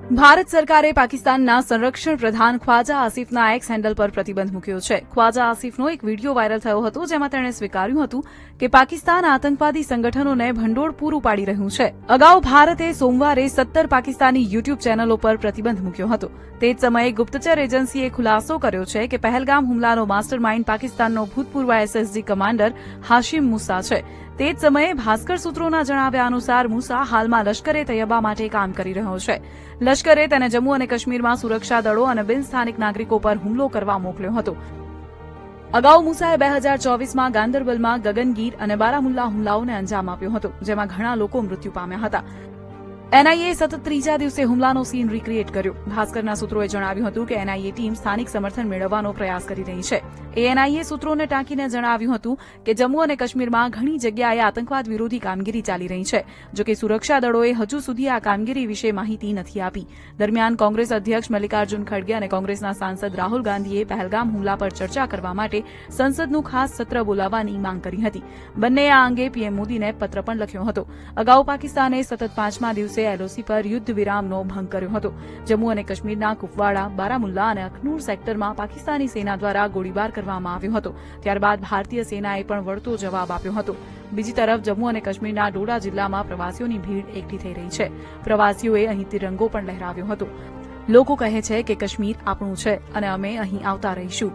ભારત સરકારે પાકિસ્તાનના સંરક્ષણ પ્રધાન ખ્વાજા આસિફના એક્સ હેન્ડલ પર પ્રતિબંધ મૂક્યો છે. ખ્વાજા આસિફનો એક વીડિયો વાયરલ થયો હતો, જેમાં તેણે સ્વીકાર્યું હતું કે પાકિસ્તાન આતંકવાદી સંગઠનોને ભંડોળ પૂરું પાડી રહ્યું છે. અગાઉ ભારતે સોમવારે 17 પાકિસ્તાની યુટ્યુબ ચેનલો પર પ્રતિબંધ મૂક્યો હતો. તે જ સમયે ગુપ્તચર એજન્સીએ ખુલાસો કર્યો છે કે પહેલગામ હુમલાનો માસ્ટર માઇન્ડ પાકિસ્તાનનો ભૂતપૂર્વ એસએસજી કમાન્ડર હાશિમ મુસા છે. તે જ સમયે ભાસ્કર સૂત્રોના જણાવ્યા અનુસાર મુસા હાલમાં લશ્કરે તૈયબા માટે કામ કરી રહ્યો છે. લશ્કરે તેને જમ્મુ અને કાશ્મીરમાં સુરક્ષા દળો અને બિનસ્થાનિક નાગરિકો પર હુમલો કરવા મોકલ્યો હતો. અગાઉ મુસાએ 2024માં ગાંદરબલમાં ગગનગીર અને બારામુલ્લા હુમલાઓને અંજામ આપ્યો હતો, જેમાં ઘણા લોકો મૃત્યુ પામ્યા હતા. એનઆઈએ સતત ત્રીજા દિવસે હુમલાનો સીન રીક્રિએટ કર્યો. ભાસ્કરના સૂત્રોએ જણાવ્યું હતું કે એનઆઈએ ટીમ સ્થાનિક સમર્થન મેળવવાનો પ્રયાસ કરી રહી છે. એનઆઈએ સૂત્રોને ટાંકીને જણાવ્યું હતું કે જમ્મુ અને કાશ્મીરમાં ઘણી જગ્યાએ આતંકવાદ વિરોધી કામગીરી ચાલી રહી છે. જોકે સુરક્ષા દળોએ હજુ સુધી આ કામગીરી વિશે માહિતી નથી આપી. દરમિયાન કોંગ્રેસ અધ્યક્ષ મલ્લિકાર્જુન ખડગે અને કોંગ્રેસના સાંસદ રાહુલ ગાંધીએ પહેલગામ હુમલા પર ચર્ચા કરવા માટે સંસદનું ખાસ સત્ર બોલાવવાની માંગ કરી હતી. બંનેએ આ અંગે પીએમ મોદીને પત્ર પણ લખ્યો હતો. અગાઉ પાકિસ્તાને સતત 5મા દિવસે એલઓસી પર યુદ્ધ વિરામનો ભંગ કર્યો હતો. જમ્મુ અને કાશ્મીરના કુપવાડા, બારામુલ્લા અને અખનૂર સેક્ટરમાં પાકિસ્તાની સેના દ્વારા ગોળીબાર કરવામાં આવ્યો હતો. ત્યારબાદ ભારતીય સેનાએ પણ વળતો જવાબ આપ્યો હતો. બીજી તરફ જમ્મુ અને કાશ્મીરના ડોડા જિલ્લામાં પ્રવાસીઓની ભીડ એકઠી થઈ રહી છે. પ્રવાસીઓએ અહીં તિરંગો પણ લહેરાવ્યો હતો. લોકો કહે છે કે કાશ્મીર આપણું છે અને અમે અહીં આવતા રહીશું.